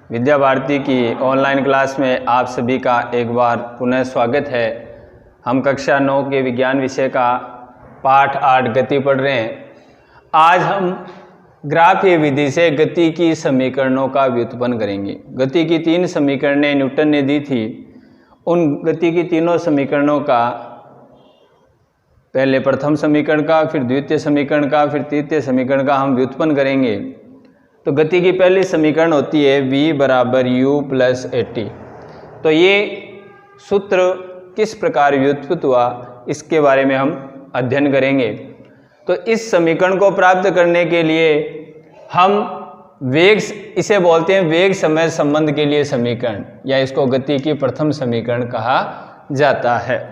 विद्या भारती की online class में आप सभी का एक बार पुनः स्वागत है। हम कक्षा 9 के विज्ञान विषय का पाठ 8 गति पढ़ रहे हैं। आज हम ग्राफीय विधि से गति की समीकरणों का व्युत्पन्न करेंगे। गति की 3 समीकरणें न्यूटन ने दी थी। उन गति की तीनों समीकरणों का पहले प्रथम समीकरण का, फिर द्वितीय समीकरण का, फिर तृतीय समीकरण का हम व्युत्पन्न करेंगे। तो गति की पहली समीकरण होती है v बराबर u प्लस at। तो ये सूत्र किस प्रकार व्युत्पन्न हुआ इसके बारे में हम अध्ययन करेंगे। तो इस समीकरण को प्राप्त करने के लिए हम वेग, इसे बोलते हैं वेग समय संबंध के लिए समीकरण, या इसको गति की प्रथम समीकरण कहा जाता है।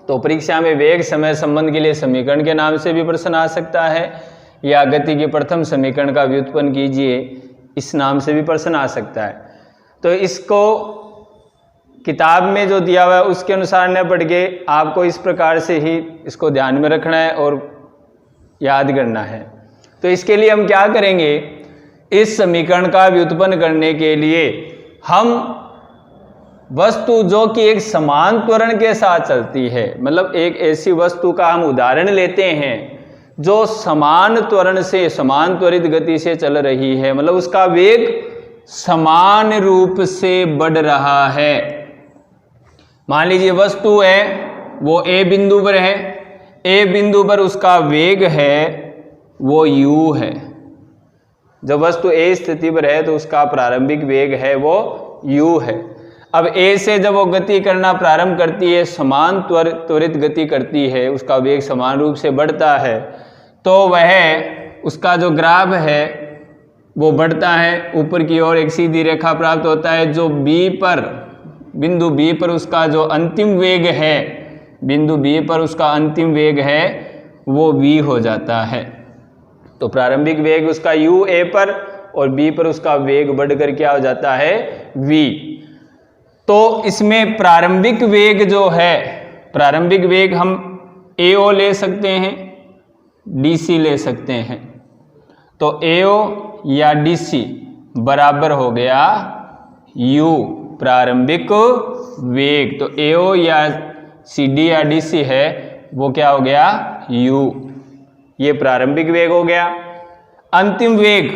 तो परीक्षा में वेग समय संबंध के लिए समीकरण के नाम से भी प्रश्न आ सकता है, या गति के प्रथम समीकरण का व्युत्पन्न कीजिए इस नाम से भी प्रश्न आ सकता है। तो इसको किताब में जो दिया हुआ है उसके अनुसार न पढ़ के आपको इस प्रकार से ही इसको ध्यान में रखना है और याद करना है। तो इसके लिए हम क्या करेंगे, इस समीकरण का व्युत्पन्न करने के लिए हम वस्तु जो कि एक समान त्वरण के साथ चलती है, मतलब एक ऐसी वस्तु का हम उदाहरण लेते हैं जो समान त्वरण से, समान त्वरित गति से चल रही है, मतलब उसका वेग समान रूप से बढ़ रहा है। मान लीजिए वस्तु है वो ए बिंदु पर है, ए बिंदु पर उसका वेग है वो u है। जब वस्तु ए स्थिति पर है तो उसका प्रारंभिक वेग है वो u है। अब ए से जब वो गति करना प्रारंभ करती है, समान त्वरित गति करती है, उसका वेग समान रूप से बढ़ता है, तो वह उसका जो ग्राफ है वो बढ़ता है ऊपर की ओर, एक सीधी रेखा प्राप्त होता है जो बिंदु बी पर उसका जो अंतिम वेग है, बिंदु बी पर उसका अंतिम वेग है वो v हो जाता है। तो प्रारंभिक वेग उसका u a पर और b पर उसका वेग बढ़कर क्या हो जाता है v। तो इसमें प्रारंभिक वेग जो है, प्रारंभिक वेग हम ao ले सकते हैं, dc ले सकते हैं। तो ao या dc बराबर हो गया u प्रारंभिक वेग। तो ao या cd या dc है वो क्या हो गया u, ये प्रारंभिक वेग हो गया। अंतिम वेग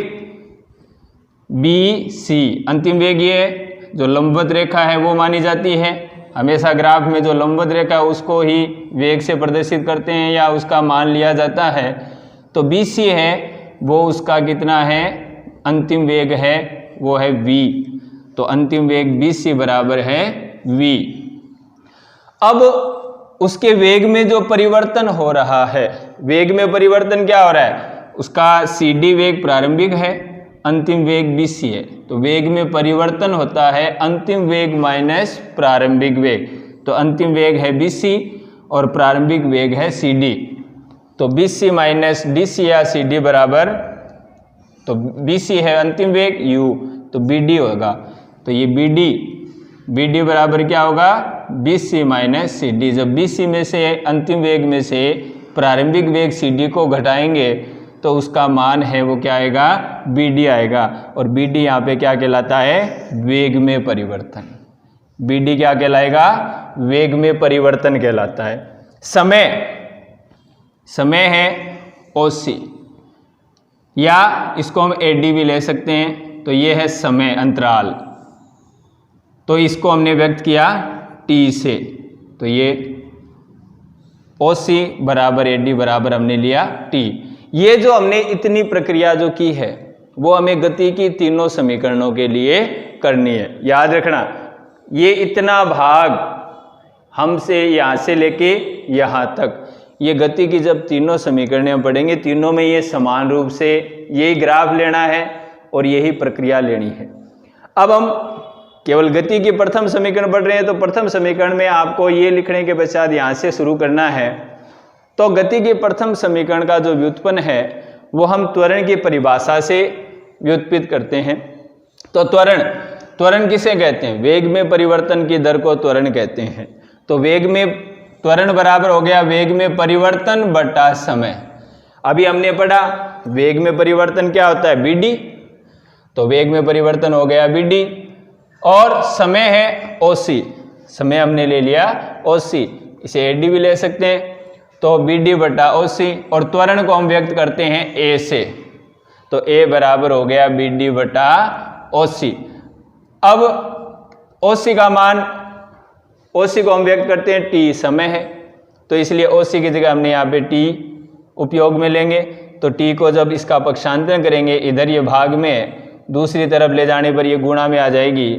bc, अंतिम वेग ये जो लंबवत रेखा है वो मानी जाती है। हमेशा ग्राफ में जो लंबवत रेखा है उसको ही वेग से प्रदर्शित करते हैं या उसका मान लिया जाता है। तो BC है वो उसका कितना है, अंतिम वेग है वो है v। तो अंतिम वेग BC बराबर है v। अब उसके वेग में जो परिवर्तन हो रहा है, वेग में परिवर्तन क्या हो रहा है, उसका CD वेग प्रारंभिक है, अंतिम वेग BC है। तो वेग में परिवर्तन होता है अंतिम वेग माइनस प्रारंभिक वेग। तो अंतिम वेग है BC और प्रारंभिक वेग है CD। तो BC माइनस DC या CD बराबर, तो BC है अंतिम वेग u, तो BD होगा। तो ये BD बराबर क्या होगा, BC माइनस CD। जब BC में से, अंतिम वेग में से प्रारंभिक वेग CD को घटाएंगे तो उसका मान है वो क्या आएगा, BD आएगा। और BD यहाँ पे क्या कहलाता है, वेग में परिवर्तन। BD क्या कहलाएगा, वेग में परिवर्तन कहलाता है। समय है OC, या इसको हम AD भी ले सकते हैं। तो ये है समय अंतराल, तो इसको हमने व्यक्त किया T से। तो ये OC बराबर AD बराबर हमने लिया T। ये जो हमने इतनी प्रक्रिया जो की है वो हमें गति की तीनों समीकरणों के लिए करनी है। याद रखना, ये इतना भाग हमसे यहाँ से लेके यहाँ तक, ये गति की जब तीनों समीकरणें हम पढ़ेंगे, तीनों में ये समान रूप से यही ग्राफ लेना है और यही प्रक्रिया लेनी है। अब हम केवल गति की प्रथम समीकरण पढ़ रहे हैं, तो प्रथम समीकरण में आपको ये लिखने के पश्चात यहाँ से शुरू करना है। तो गति के प्रथम समीकरण का जो व्युत्पन्न है वो हम त्वरण की परिभाषा से व्युत्पन्न करते हैं। तो त्वरण किसे कहते हैं, वेग में परिवर्तन की दर को त्वरण कहते हैं। तो वेग में त्वरण बराबर हो गया वेग में परिवर्तन बटा समय। अभी हमने पढ़ा वेग में परिवर्तन क्या होता है, BD। तो वेग में परिवर्तन हो गया BD, और समय है OC, समय हमने ले लिया OC, इसे AD भी ले सकते हैं, तो BD बटा OC, और त्वरण को हम व्यक्त करते हैं A से, तो A बराबर हो गया BD बटा OC। अब OC का मान, OC को हम व्यक्त करते हैं T, समय है, तो इसलिए OC की जगह हमने यहाँ पे T उपयोग में लेंगे। तो T को जब इसका पक्षांतरण करेंगे इधर ये भाग में, दूसरी तरफ ले जाने पर ये गुणा में आ जाएगी,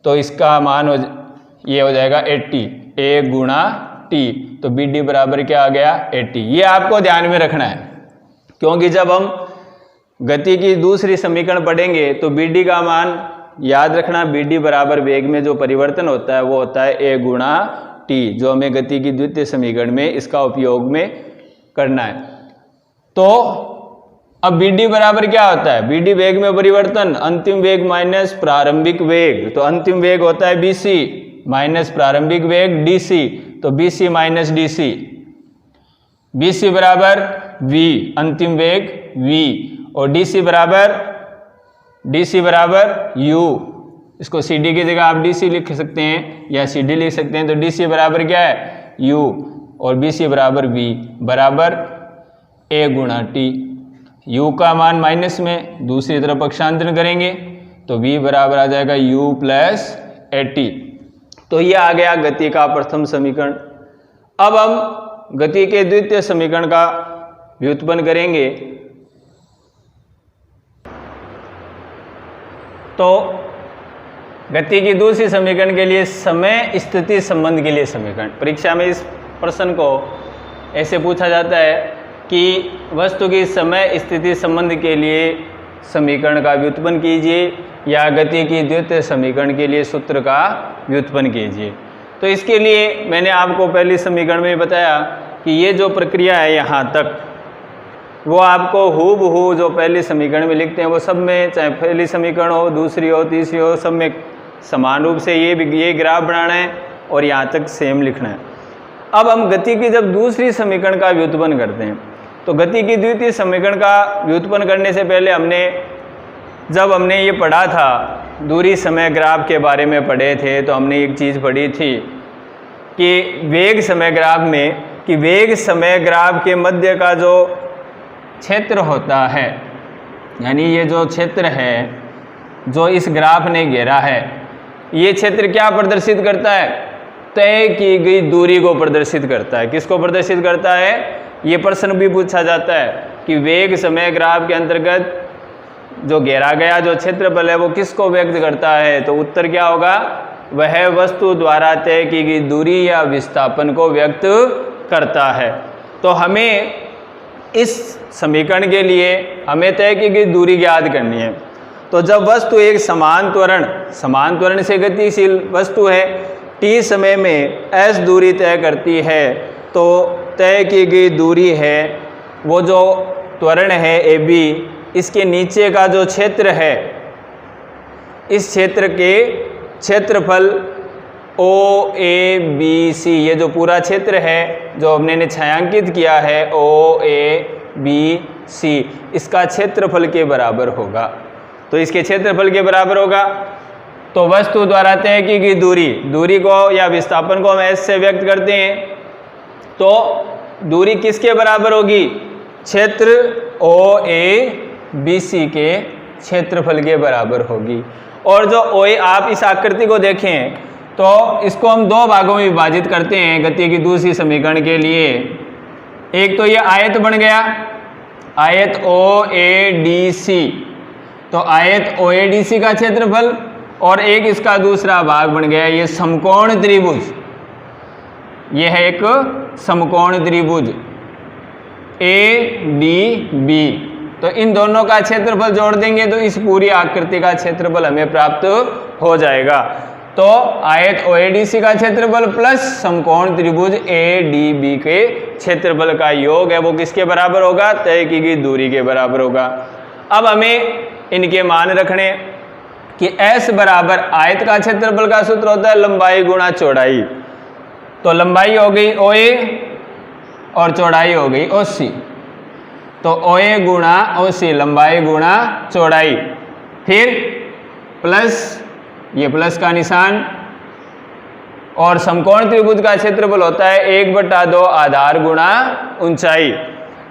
तो इसका मान ये हो जाएगा 80, A गुणा T, तो BD बराबर क्या आ गया 80। ये आपको ध्यान में रखना है, क्योंकि जब हम गति की दूसरी समीकरण पढ़ेंगे तो BD का मान याद रखना, BD बराबर वेग में जो परिवर्तन होता है वो होता है A गुणा T, जो हमें गति की द्वितीय समीकरण में इसका उपयोग में करना है। तो अब BD बराबर क्या होता है, BD वेग में परिवर्तन, अंतिम वेग माइनस प्रारंभिक वेग, तो अंतिम वेग होता है BC माइनस प्रारंभिक वेग DC, तो BC माइनस DC, BC बराबर V, अंतिम वेग V, और DC बराबर U, इसको CD की जगह आप DC लिख सकते हैं या CD लिख सकते हैं, तो DC बराबर क्या है U, और BC बराबर V बराबर A गुणा T। U का मान माइनस में, दूसरी तरफ पक्षांतरण करेंगे तो V बराबर आ जाएगा U प्लस 80। तो ये आ गया गति का प्रथम समीकरण। अब हम गति के द्वितीय समीकरण का व्युत्पन्न करेंगे। तो गति की दूसरी समीकरण के लिए समय स्थिति संबंध के लिए समीकरण, परीक्षा में इस प्रश्न को ऐसे पूछा जाता है कि वस्तु की समय स्थिति संबंध के लिए समीकरण का व्युत्पन्न कीजिए या गति की द्वितीय समीकरण के लिए सूत्र का व्युत्पन्न कीजिए। तो इसके लिए मैंने आपको पहली समीकरण में बताया कि ये जो प्रक्रिया है यहाँ तक, वो आपको हूबहू जो पहली समीकरण में लिखते हैं वो सब में, चाहे पहली समीकरण हो, दूसरी हो, तीसरी हो, सब में समान रूप से ये ग्राफ बनाना है और यहाँ तक सेम लिखना है। अब हम गति की जब दूसरी समीकरण का व्युत्पन्न करते हैं, तो गति की द्वितीय समीकरण का व्युत्पन्न करने से पहले जब हमने ये पढ़ा था, दूरी समय ग्राफ के बारे में पढ़े थे, तो हमने एक चीज़ पढ़ी थी कि वेग समय ग्राफ में, कि वेग समय ग्राफ के मध्य का जो क्षेत्र होता है, यानी ये जो क्षेत्र है जो इस ग्राफ ने घेरा है, ये क्षेत्र क्या प्रदर्शित करता है, तय की गई दूरी को प्रदर्शित करता है। किसको प्रदर्शित करता है, ये प्रश्न भी पूछा जाता है कि वेग समय ग्राफ के अंतर्गत जो घेरा गया जो क्षेत्रफल है वो किसको व्यक्त करता है, तो उत्तर क्या होगा, वह वस्तु द्वारा तय की गई दूरी या विस्थापन को व्यक्त करता है। तो हमें इस समीकरण के लिए हमें तय की गई दूरी ज्ञात करनी है। तो जब वस्तु एक समान त्वरण से गतिशील वस्तु है, t समय में s दूरी तय करती है, तो तय की गई दूरी है वो जो त्वरण है AB, इसके नीचे का जो क्षेत्र है, इस क्षेत्र के क्षेत्रफल OABC, ये जो पूरा क्षेत्र है जो हमने छायांकित किया है OABC, इसका क्षेत्रफल के बराबर होगा। तो इसके क्षेत्रफल के बराबर होगा। तो वस्तु द्वारा तय की गई दूरी को या विस्थापन को हम S से व्यक्त करते हैं, तो दूरी किसके बराबर होगी, क्षेत्र OABC के क्षेत्रफल के बराबर होगी। और जो OA, आप इस आकृति को देखें तो इसको हम दो भागों में विभाजित करते हैं गति की दूसरी समीकरण के लिए। एक तो ये आयत बन गया, आयत OADC, तो आयत OADC का क्षेत्रफल, और एक इसका दूसरा भाग बन गया ये समकोण त्रिभुज, ये है एक समकोण त्रिभुज ADB। तो इन दोनों का क्षेत्रफल जोड़ देंगे तो इस पूरी आकृति का क्षेत्रफल हमें प्राप्त हो जाएगा। तो आयत OADC का क्षेत्रफल प्लस समकोण त्रिभुज ADB के क्षेत्रफल का योग है वो किसके बराबर होगा, तय की गई दूरी के बराबर होगा। अब हमें इनके मान रखने कि S बराबर आयत का क्षेत्रफल का सूत्र होता है लंबाई गुणा चौड़ाई। तो लंबाई हो गई OA और चौड़ाई हो गई OC, तो OA गुणा OC, लंबाई गुणा चौड़ाई। फिर प्लस, ये प्लस का निशान, और समकोण त्रिभुज का क्षेत्रफल होता है 1/2 आधार गुणा ऊंचाई।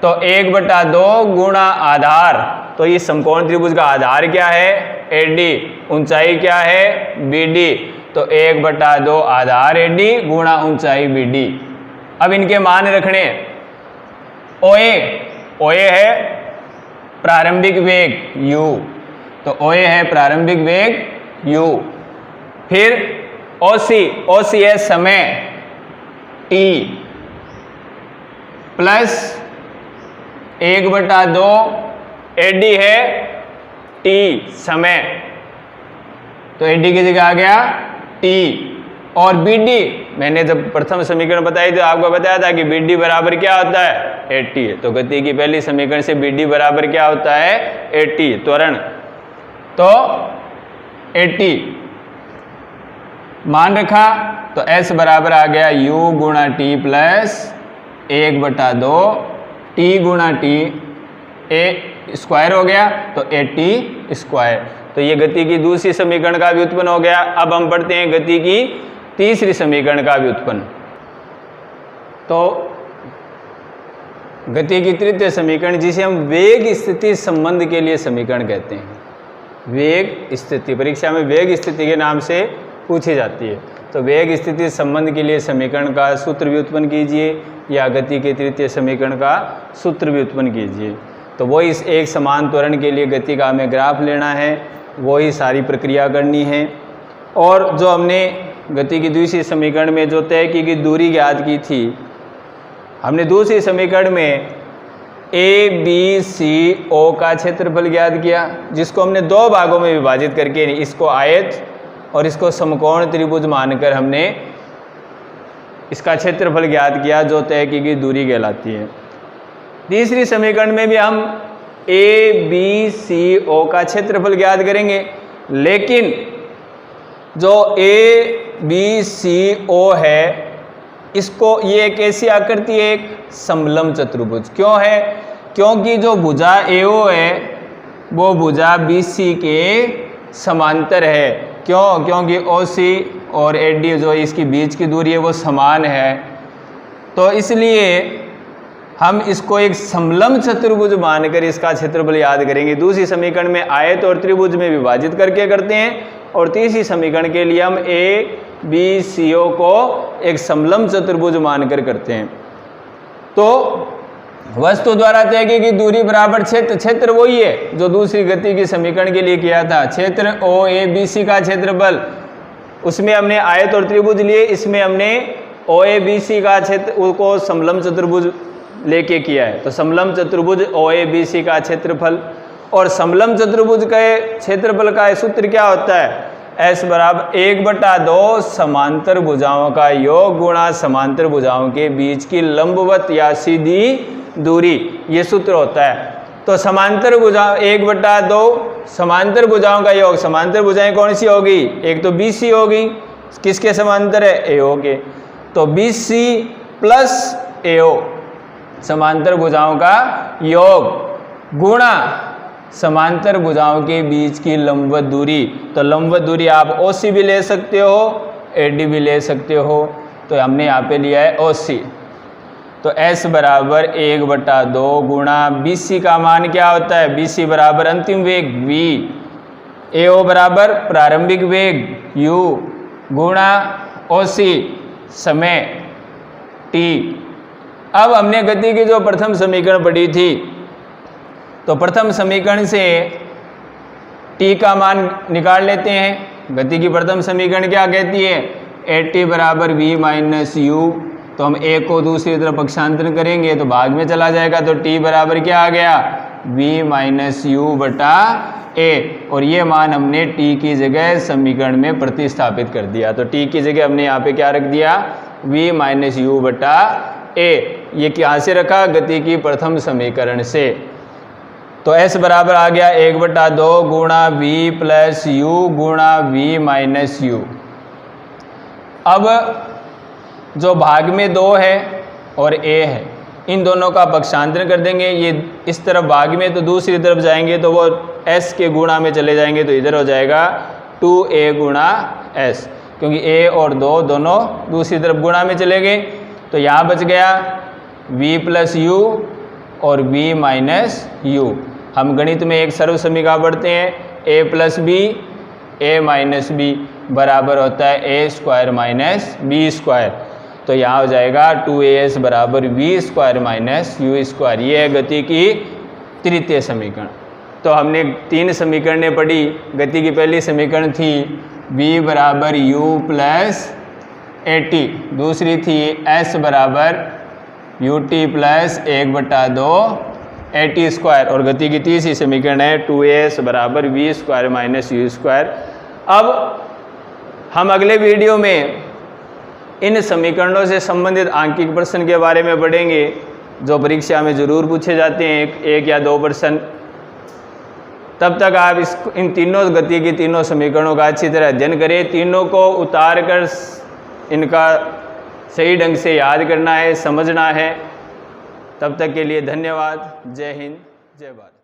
तो 1/2 गुणा आधार, तो ये समकोण त्रिभुज का आधार क्या है? AD, ऊंचाई क्या है? BD। तो 1/2 आधार AD गुणा ऊंचाई BD। अब इनके मान रखने। OA है प्रारंभिक वेग u, तो OA है प्रारंभिक वेग u। फिर OC है समय t, प्लस 1/2 AD है t समय, तो AD की जगह आ गया t। और BD मैंने जब प्रथम समीकरण बताई तो आपको बताया था कि BD बराबर क्या होता है? 80। तो गति की पहली समीकरण से BD बराबर क्या होता है? 80 त्वरण। तो 80 मान रखा, तो S बराबर आ गया U गुणा T प्लस 1/2 T गुणा T, A स्क्वायर हो गया तो 80 स्क्वायर। तो ये गति की दूसरी समीकरण का व्युत्पन्न हो गया। अब हम पढ़ते हैं गति की तीसरी समीकरण का व्युत्पन्न। तो गति की तृतीय समीकरण, जिसे हम वेग स्थिति संबंध के लिए समीकरण कहते हैं। वेग स्थिति परीक्षा में वेग स्थिति के नाम से पूछी जाती है। तो वेग स्थिति संबंध के लिए समीकरण का सूत्र व्युत्पन्न कीजिए, या गति के तृतीय समीकरण का सूत्र व्युत्पन्न कीजिए। तो वही इस एक समान त्वरण के लिए गति का हमें ग्राफ लेना है, वही सारी प्रक्रिया करनी है। और जो हमने गति की दूसरी समीकरण में जो तय की दूरी ज्ञात की थी, हमने दूसरी समीकरण में ABCO का क्षेत्रफल ज्ञात किया, जिसको हमने दो भागों में विभाजित करके इसको आयत और इसको समकोण त्रिभुज मानकर हमने इसका क्षेत्रफल ज्ञात किया, जो तय की दूरी कहलाती है। तीसरी समीकरण में भी हम ABCO का क्षेत्रफल ज्ञात करेंगे, लेकिन जो ABCO है इसको, ये एक ऐसी आकृति है, एक समलंब चतुर्भुज। क्यों है? क्योंकि जो भुजा AO है वो भुजा BC के समांतर है। क्यों? क्योंकि OC और AD जो इसकी बीच की दूरी है वो समान है। तो इसलिए हम इसको एक समलंब चतुर्भुज मानकर इसका क्षेत्रफल याद करेंगे। दूसरी समीकरण में आयत और त्रिभुज में विभाजित करके करते हैं, और तीसरी समीकरण के लिए हम ABCO को एक समलंब चतुर्भुज मानकर करते हैं। तो वस्तु द्वारा तय की दूरी बराबर क्षेत्र, क्षेत्र वही है जो दूसरी गति की समीकरण के लिए किया था। क्षेत्र OABC का क्षेत्रफल, उसमें हमने आयत और त्रिभुज लिए, इसमें हमने OABC का क्षेत्र को समलंब चतुर्भुज लेके किया है। तो समलंब चतुर्भुज OABC का क्षेत्रफल, और समलंब चतुर्भुज के क्षेत्रफल का सूत्र क्या होता है? S बराबर 1/2 समांतर भुजाओं का योग गुणा समांतर भुजाओं के बीच की लंबवत या सीधी दूरी, ये सूत्र होता है। तो समांतर भुजा 1/2 समांतर भुजाओं का योग, समांतर भुजाएं कौन सी होगी? एक तो BC होगी, किसके समांतर है? AO के। तो BC प्लस AO समांतर भुजाओं का योग गुणा समांतर भुजाओं के बीच की लंबवत दूरी। तो लंबवत दूरी आप OC भी ले सकते हो, AD भी ले सकते हो। तो हमने यहाँ पे लिया है OC। तो S बराबर 1/2 गुणा BC का मान क्या होता है? BC बराबर अंतिम वेग V, AO बराबर प्रारंभिक वेग U गुणा OC समय T। अब हमने गति की जो प्रथम समीकरण पढ़ी थी, तो प्रथम समीकरण से T का मान निकाल लेते हैं। गति की प्रथम समीकरण क्या कहती है? AT बराबर V माइनस U। तो हम A को दूसरी तरफ पक्षांतरण करेंगे तो भाग में चला जाएगा, तो T बराबर क्या आ गया? V माइनस U बटा A। और ये मान हमने T की जगह समीकरण में प्रतिस्थापित कर दिया। तो T की जगह हमने यहाँ पे क्या रख दिया? V माइनस U बटा A। ये कहाँ से रखा? गति की प्रथम समीकरण से। तो S बराबर आ गया 1/2 गुणा V प्लस U गुणा V माइनस U। अब जो भाग में 2 है और A है, इन दोनों का पक्षांतरण कर देंगे, ये इस तरफ भाग में तो दूसरी तरफ जाएंगे तो वो s के गुणा में चले जाएंगे, तो इधर हो जाएगा 2a गुणा s, क्योंकि a और 2 दोनों दूसरी तरफ गुणा में चले गए। तो यहाँ बच गया v प्लस यू और v माइनस यू। हम गणित में एक सर्व समीकरण पढ़ते हैं, a plus b a minus b बराबर होता है a square minus b square. तो यहाँ हो जाएगा 2as बराबर v square minus u square. ये है गति की तृतीय समीकरण। तो हमने 3 समीकरणें पढ़ी। गति की पहली समीकरण थी v बराबर u प्लस at, दूसरी थी s बराबर ut प्लस 1/2 at स्क्वायर, और गति की तीसरी समीकरण है 2as बराबर v square minus u square. अब हम अगले वीडियो में इन समीकरणों से संबंधित आंकिक प्रश्न के बारे में पढ़ेंगे, जो परीक्षा में ज़रूर पूछे जाते हैं, एक या 2 प्रश्न। तब तक आप इन तीनों गति की तीनों समीकरणों का अच्छी तरह अध्ययन करें। तीनों को उतार कर इनका सही ढंग से याद करना है, समझना है। तब तक के लिए धन्यवाद। जय हिंद, जय भारत।